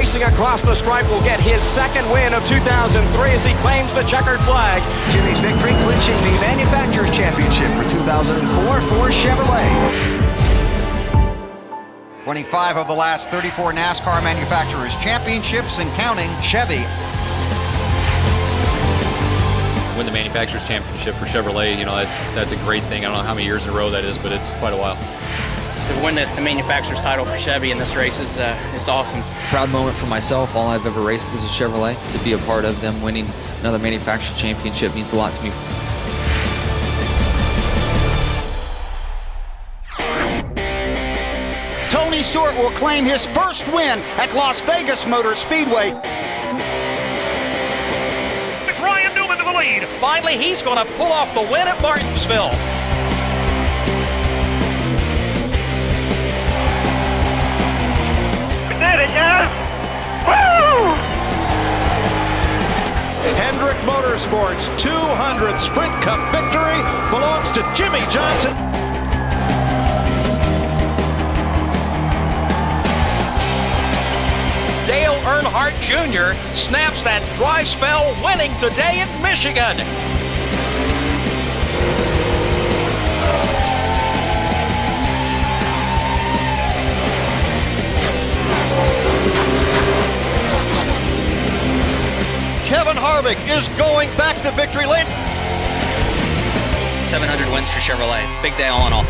racing across the stripe, will get his second win of 2003 as he claims the checkered flag. Jimmy's victory clinching the Manufacturers' Championship for 2004 for Chevrolet. 25 of the last 34 NASCAR Manufacturers' Championships and counting. Chevy. Win the Manufacturers' Championship for Chevrolet, you know, that's a great thing. I don't know how many years in a row that is, but it's quite a while. To win the Manufacturers title for Chevy in this race is awesome. Proud moment for myself. All I've ever raced is a Chevrolet. To be a part of them winning another Manufacturers' Championship means a lot to me. Tony Stewart will claim his first win at Las Vegas Motor Speedway. It's Ryan Newman to the lead. Finally, he's going to pull off the win at Martinsville. We did it, yes! Woo! Hendrick Motorsports' 200th Sprint Cup victory belongs to Jimmy Johnson. Dale Earnhardt Jr. snaps that dry spell, winning today at Michigan. Kevin Harvick is going back to victory lane. 700 wins for Chevrolet. Big day all in all.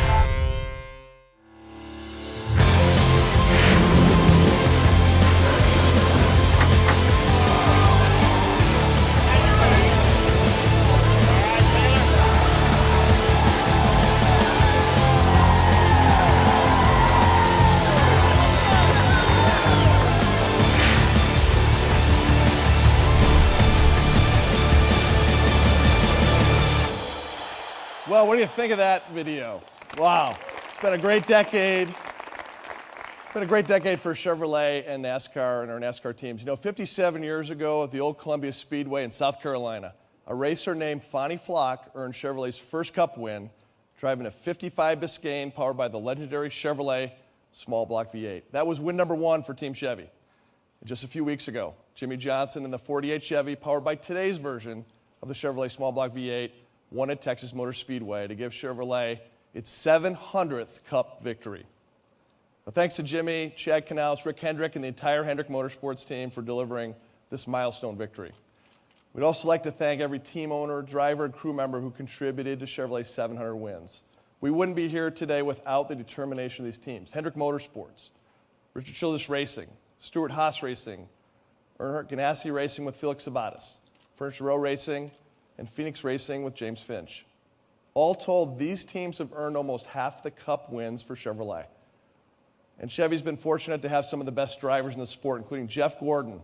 Well, what do you think of that video? Wow, it's been a great decade. It's been a great decade for Chevrolet and NASCAR and our NASCAR teams. You know, 57 years ago at the old Columbia Speedway in South Carolina, a racer named Fonnie Flock earned Chevrolet's first Cup win, driving a 55 Biscayne powered by the legendary Chevrolet small block V8. That was win number one for Team Chevy. And just a few weeks ago, Jimmy Johnson in the 48 Chevy, powered by today's version of the Chevrolet small block V8, won at Texas Motor Speedway to give Chevrolet its 700th Cup victory. Well, thanks to Jimmy, Chad Knaus, Rick Hendrick, and the entire Hendrick Motorsports team for delivering this milestone victory. We'd also like to thank every team owner, driver, and crew member who contributed to Chevrolet's 700 wins. We wouldn't be here today without the determination of these teams. Hendrick Motorsports, Richard Childress Racing, Stuart Haas Racing, Earnhardt Ganassi Racing with Felix Sabates, Furniture Row Racing, and Phoenix Racing with James Finch. All told, these teams have earned almost half the Cup wins for Chevrolet. And Chevy's been fortunate to have some of the best drivers in the sport, including Jeff Gordon,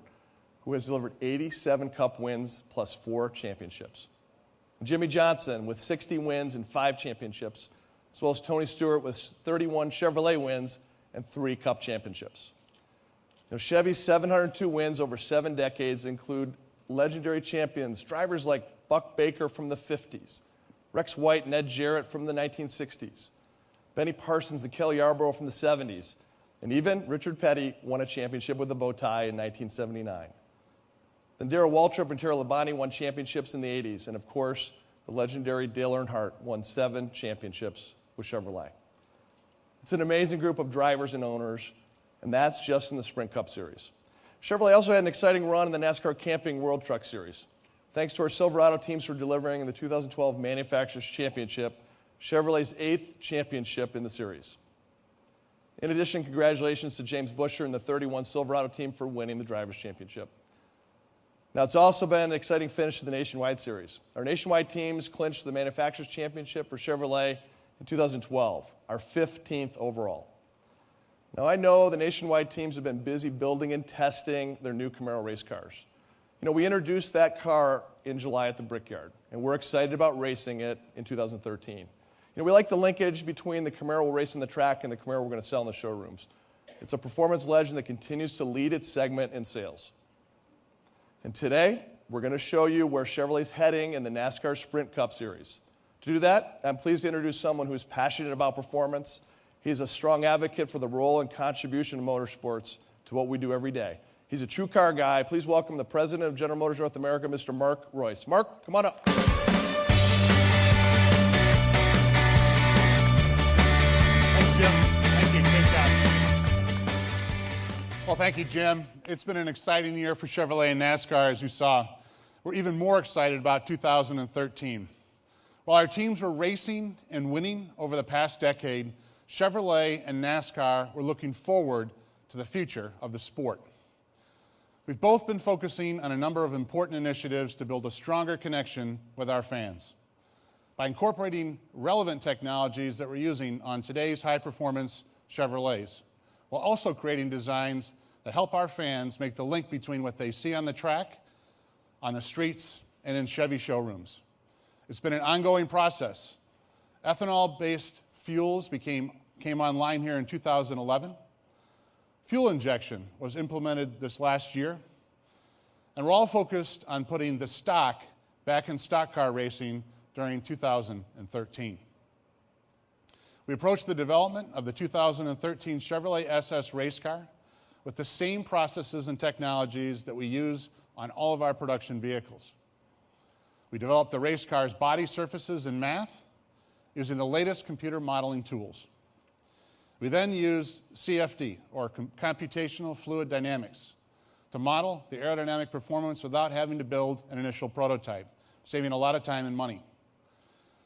who has delivered 87 Cup wins plus 4 championships. And Jimmy Johnson with 60 wins and 5 championships, as well as Tony Stewart with 31 Chevrolet wins and 3 Cup championships. You know, Chevy's 702 wins over 7 decades include legendary champions, drivers like Buck Baker from the 50s, Rex White and Ed Jarrett from the 1960s, Benny Parsons and Kelly Yarborough from the 70s, and even Richard Petty won a championship with a bow tie in 1979. Then Darrell Waltrip and Terry Labonte won championships in the 80s, and of course, the legendary Dale Earnhardt won 7 championships with Chevrolet. It's an amazing group of drivers and owners, and that's just in the Sprint Cup Series. Chevrolet also had an exciting run in the NASCAR Camping World Truck Series. Thanks to our Silverado teams for delivering in the 2012 Manufacturers Championship, Chevrolet's 8th championship in the series. In addition, congratulations to James Buescher and the 31 Silverado team for winning the Drivers' Championship. Now, it's also been an exciting finish to the Nationwide Series. Our Nationwide teams clinched the Manufacturers Championship for Chevrolet in 2012, our 15th overall. Now, I know the Nationwide teams have been busy building and testing their new Camaro race cars. You know, we introduced that car in July at the Brickyard, and we're excited about racing it in 2013. You know, we like the linkage between the Camaro we'll race on the track and the Camaro we're going to sell in the showrooms. It's a performance legend that continues to lead its segment in sales. And today, we're going to show you where Chevrolet's heading in the NASCAR Sprint Cup Series. To do that, I'm pleased to introduce someone who's passionate about performance. He's a strong advocate for the role and contribution of motorsports to what we do every day. He's a true car guy. Please welcome the president of General Motors North America, Mr. Mark Royce. Mark, come on up. Thanks, Jim. Thank you. Great job. Well, thank you, Jim. It's been an exciting year for Chevrolet and NASCAR, as you saw. We're even more excited about 2013. While our teams were racing and winning over the past decade, Chevrolet and NASCAR were looking forward to the future of the sport. We've both been focusing on a number of important initiatives to build a stronger connection with our fans. By incorporating relevant technologies that we're using on today's high-performance Chevrolets, while also creating designs that help our fans make the link between what they see on the track, on the streets, and in Chevy showrooms. It's been an ongoing process. Ethanol-based fuels came online here in 2011. Fuel injection was implemented this last year. And we're all focused on putting the stock back in stock car racing during 2013. We approached the development of the 2013 Chevrolet SS race car with the same processes and technologies that we use on all of our production vehicles. We developed the race car's body surfaces in math using the latest computer modeling tools. We then used CFD, or computational fluid dynamics, to model the aerodynamic performance without having to build an initial prototype, saving a lot of time and money.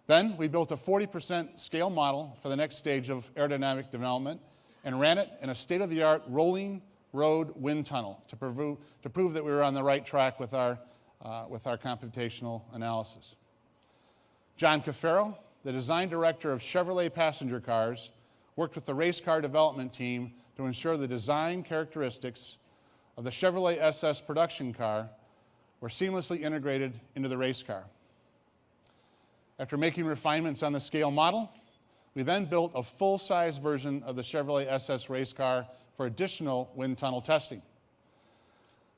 Then we built a 40% scale model for the next stage of aerodynamic development and ran it in a state-of-the-art rolling road wind tunnel to prove that we were on the right track with our computational analysis. John Cafaro, the design director of Chevrolet passenger cars, worked with the race car development team to ensure the design characteristics of the Chevrolet SS production car were seamlessly integrated into the race car. After making refinements on the scale model, we then built a full-size version of the Chevrolet SS race car for additional wind tunnel testing.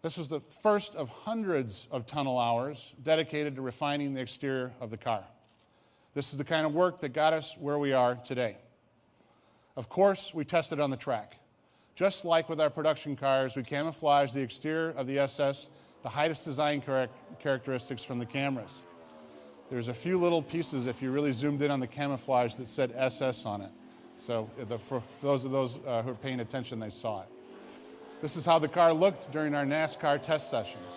This was the first of hundreds of tunnel hours dedicated to refining the exterior of the car. This is the kind of work that got us where we are today. Of course, we tested on the track. Just like with our production cars, we camouflaged the exterior of the SS to hide its design characteristics from the cameras. There's a few little pieces, if you really zoomed in on the camouflage, that said SS on it. So for those who are paying attention, they saw it. This is how the car looked during our NASCAR test sessions.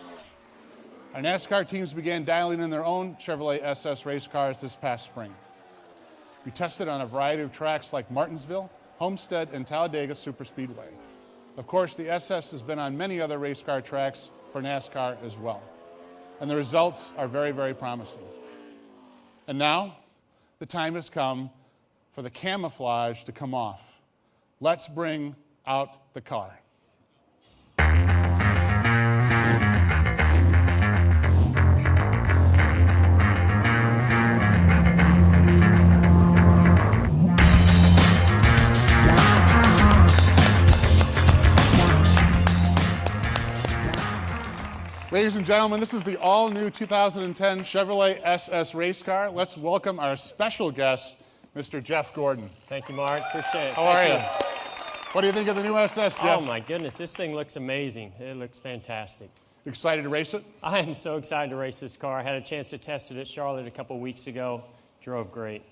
Our NASCAR teams began dialing in their own Chevrolet SS race cars this past spring. We tested on a variety of tracks like Martinsville, Homestead, and Talladega Superspeedway. Of course, the SS has been on many other race car tracks for NASCAR as well. And the results are very, very promising. And now, the time has come for the camouflage to come off. Let's bring out the car. Ladies and gentlemen, this is the all-new 2010 Chevrolet SS race car. Let's welcome our special guest, Mr. Jeff Gordon. Thank you, Mark. Appreciate it. How are you? What do you think of the new SS, Jeff? Oh, my goodness. This thing looks amazing. It looks fantastic. Excited to race it? I am so excited to race this car. I had a chance to test it at Charlotte a couple weeks ago. Drove great.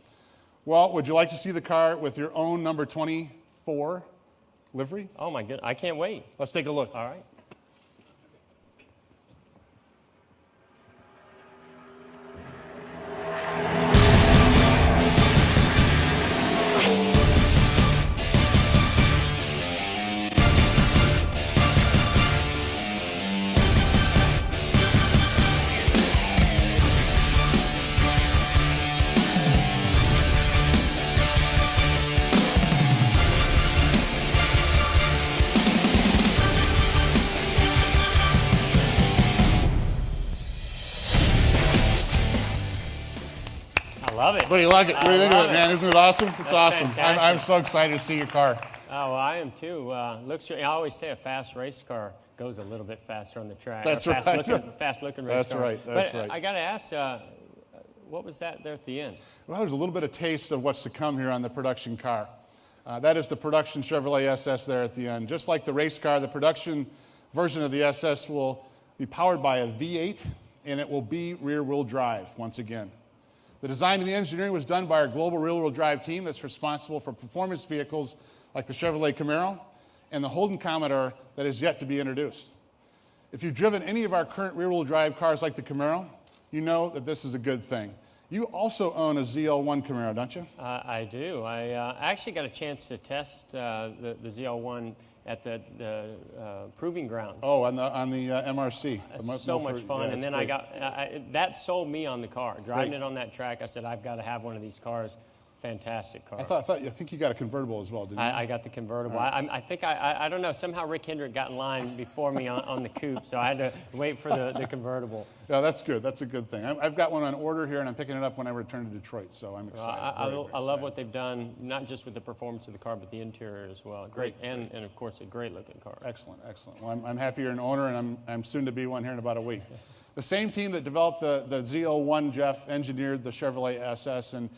Well, would you like to see the car with your own number 24 livery? Oh, my goodness. I can't wait. Let's take a look. All right. Love it. What do you like it? What do you think of it, man? Isn't it awesome? It's awesome. I'm so excited to see your car. Oh, well, I am too. I always say a fast race car goes a little bit faster on the track. That's right. Fast-looking race car. That's right. I got to ask, what was that there at the end? Well, there's a little bit of taste of what's to come here on the production car. That is the production Chevrolet SS there at the end. Just like the race car, the production version of the SS will be powered by a V8, and it will be rear-wheel drive once again. The design and the engineering was done by our global rear-wheel drive team that's responsible for performance vehicles like the Chevrolet Camaro and the Holden Commodore that is yet to be introduced. If you've driven any of our current rear-wheel drive cars like the Camaro, you know that this is a good thing. You also own a ZL1 Camaro, don't you? I do. I actually got a chance to test the ZL1 at the proving grounds. Oh, on the MRC. So much fun. And then great. That sold me on the car. Driving it on that track, I said, I've got to have one of these cars. Fantastic car. I think you got a convertible as well, didn't you? I got the convertible. Right. I think, I don't know, somehow Rick Hendrick got in line before me on the coupe, so I had to wait for the convertible. Yeah, that's good. That's a good thing. I've got one on order here, and I'm picking it up when I return to Detroit, so I'm excited. I love what they've done, not just with the performance of the car, but the interior as well. Great, and of course, a great-looking car. Excellent, excellent. Well, I'm happy you're an owner, and I'm soon to be one here in about a week. The same team that developed the ZL1, Jeff, engineered the Chevrolet SS, and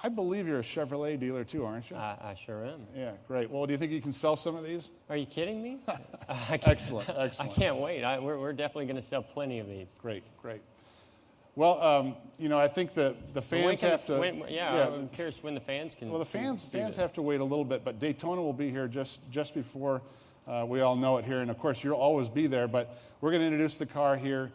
I believe you're a Chevrolet dealer too, aren't you? I sure am. Yeah, great. Well, do you think you can sell some of these? Are you kidding me? Excellent. I can't wait. We're definitely going to sell plenty of these. Great. Well, I think the fans have to. I'm curious when the fans can. Well, the fans have to wait a little bit, but Daytona will be here just before we all know it here, and of course you'll always be there. But we're going to introduce the car here.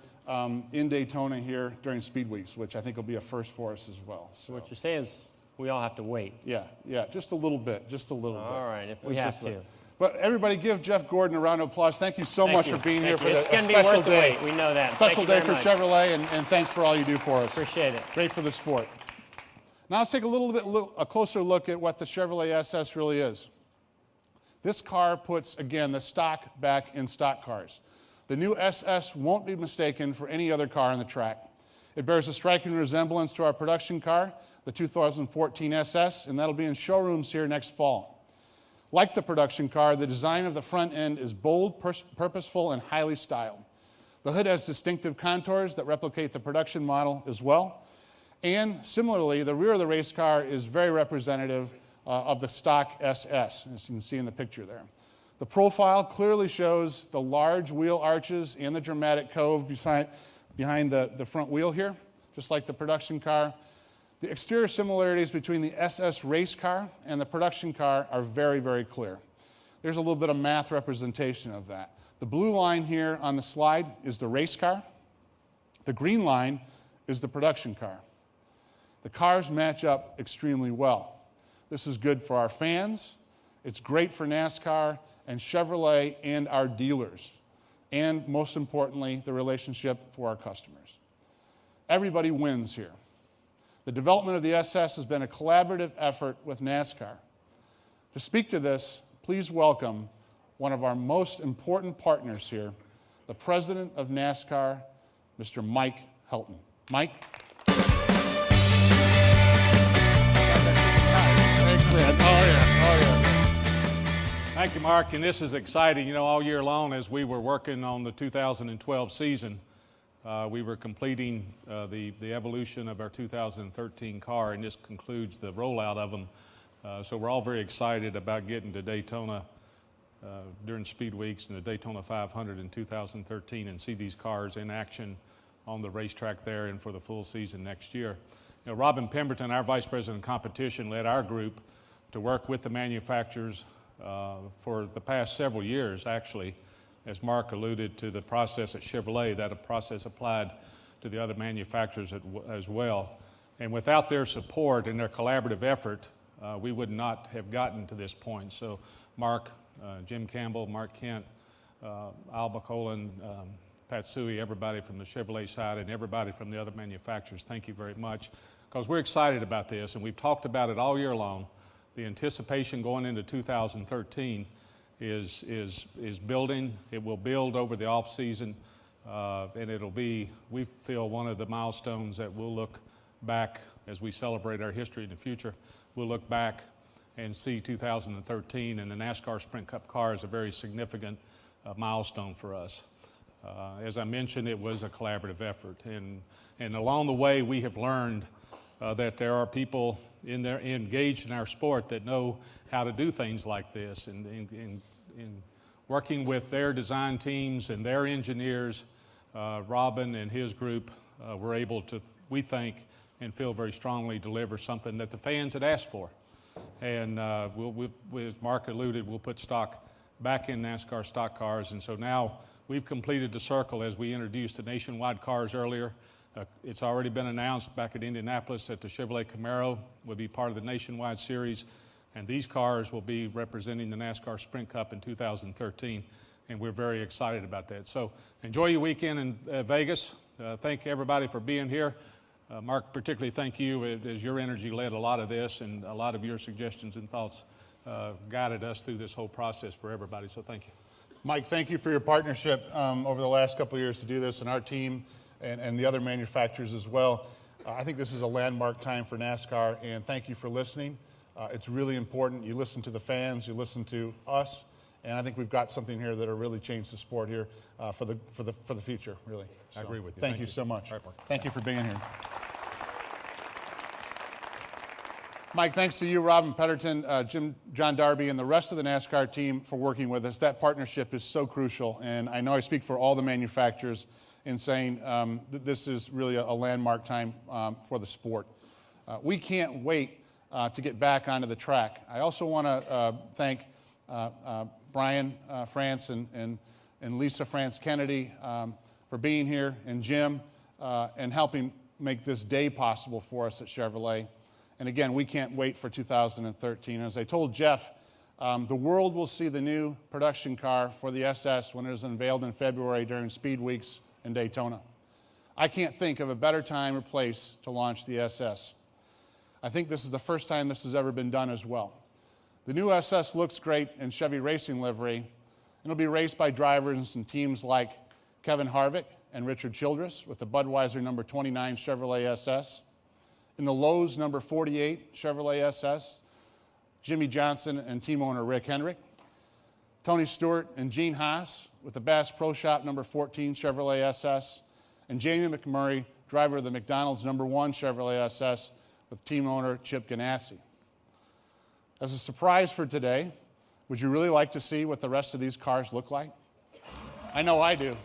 In Daytona here during Speed Weeks, which I think will be a first for us as well. So what you're saying is we all have to wait. Yeah, just a little bit, All right, if we have to. But everybody give Jeff Gordon a round of applause. Thank you so much for being here for this special day. It's going to be worth the wait. We know that. Special day for Chevrolet, and thanks for all you do for us. Appreciate it. Great for the sport. Now let's take a closer look at what the Chevrolet SS really is. This car puts, again, the stock back in stock cars. The new SS won't be mistaken for any other car on the track. It bears a striking resemblance to our production car, the 2014 SS, and that'll be in showrooms here next fall. Like the production car, the design of the front end is bold, purposeful, and highly styled. The hood has distinctive contours that replicate the production model as well. And similarly, the rear of the race car is very representative of the stock SS, as you can see in the picture there. The profile clearly shows the large wheel arches and the dramatic cove behind the front wheel here, just like the production car. The exterior similarities between the SS race car and the production car are very, very clear. There's a little bit of math representation of that. The blue line here on the slide is the race car. The green line is the production car. The cars match up extremely well. This is good for our fans. It's great for NASCAR and Chevrolet and our dealers, and most importantly, the relationship for our customers. Everybody wins here. The development of the SS has been a collaborative effort with NASCAR. To speak to this, please welcome one of our most important partners here, the president of NASCAR, Mr. Mike Helton. Mike? Thank you, Mark, and this is exciting. You know, all year long as we were working on the 2012 season, we were completing the evolution of our 2013 car, and this concludes the rollout of them. So we're all very excited about getting to Daytona during Speed Weeks and the Daytona 500 in 2013 and see these cars in action on the racetrack there and for the full season next year. You know, Robin Pemberton, our Vice President of Competition, led our group to work with the manufacturers for the past several years, actually, as Mark alluded to the process at Chevrolet, that a process applied to the other manufacturers as well. And without their support and their collaborative effort, we would not have gotten to this point. So Mark, Jim Campbell, Mark Kent, Al McCollan, Pat Suey, everybody from the Chevrolet side and everybody from the other manufacturers, thank you very much, because we're excited about this, and we've talked about it all year long. The anticipation going into 2013 is building. It will build over the off season, and it'll be, we feel, one of the milestones that we'll look back as we celebrate our history in the future. We'll look back and see 2013 and the NASCAR Sprint Cup car is a very significant milestone for us. As I mentioned, it was a collaborative effort, and along the way we have learned that there are people engaged in our sport that know how to do things like this, and working with their design teams and their engineers, Robin and his group were able to, we think, and feel very strongly, deliver something that the fans had asked for. And as Mark alluded, we'll put stock back in NASCAR stock cars. And so now we've completed the circle as we introduced the nationwide cars earlier. It's already been announced back at Indianapolis that the Chevrolet Camaro will be part of the nationwide series. And these cars will be representing the NASCAR Sprint Cup in 2013. And we're very excited about that. So enjoy your weekend in Vegas. Thank everybody for being here. Mark, particularly thank you, as your energy led a lot of this, and a lot of your suggestions and thoughts guided us through this whole process for everybody, so thank you. Mike, thank you for your partnership over the last couple of years to do this, and our team and the other manufacturers as well. I think this is a landmark time for NASCAR, and thank you for listening. It's really important. You listen to the fans, you listen to us, and I think we've got something here that'll really change the sport here for the future, really. So, I agree with you. Thank you so much. Right, Mark. Thank you for being here. Mike, thanks to you, Robin Petterton, John Darby, and the rest of the NASCAR team for working with us. That partnership is so crucial, and I know I speak for all the manufacturers in saying that this is really a landmark time for the sport. We can't wait to get back onto the track. I also want to thank Brian France and Lisa France Kennedy for being here, and Jim, and helping make this day possible for us at Chevrolet. And again, we can't wait for 2013. As I told Jeff, the world will see the new production car for the SS when it is unveiled in February during Speed Weeks in Daytona. I can't think of a better time or place to launch the SS. I think this is the first time this has ever been done as well. The new SS looks great in Chevy racing livery, and it'll be raced by drivers and teams like Kevin Harvick and Richard Childress with the Budweiser number 29 Chevrolet SS. In the Lowe's number 48 Chevrolet SS, Jimmy Johnson and team owner Rick Hendrick. Tony Stewart and Gene Haas with the Bass Pro Shop number 14 Chevrolet SS. And Jamie McMurray, driver of the McDonald's number 1 Chevrolet SS with team owner Chip Ganassi. As a surprise for today, would you really like to see what the rest of these cars look like? I know I do.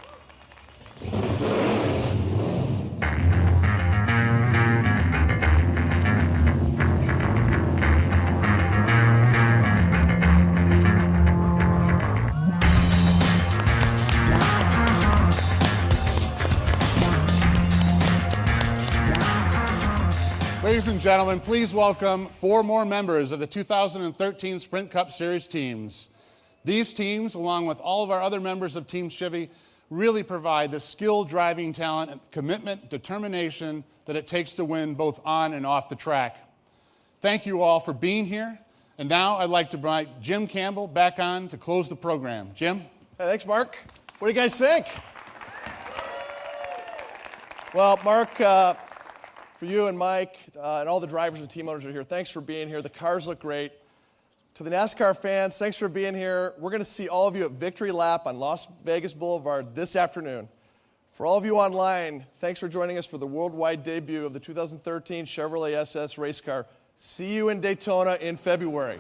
Ladies and gentlemen, please welcome 4 more members of the 2013 Sprint Cup Series teams. These teams, along with all of our other members of Team Chevy, really provide the skill, driving talent, and commitment, determination that it takes to win both on and off the track. Thank you all for being here. And now I'd like to bring Jim Campbell back on to close the program. Jim? Hey, thanks, Mark. What do you guys think? Well, Mark, for you and Mike and all the drivers and team owners are here, thanks for being here. The cars look great. To the NASCAR fans, thanks for being here. We're going to see all of you at Victory Lap on Las Vegas Boulevard this afternoon. For all of you online, thanks for joining us for the worldwide debut of the 2013 Chevrolet SS race car. See you in Daytona in February.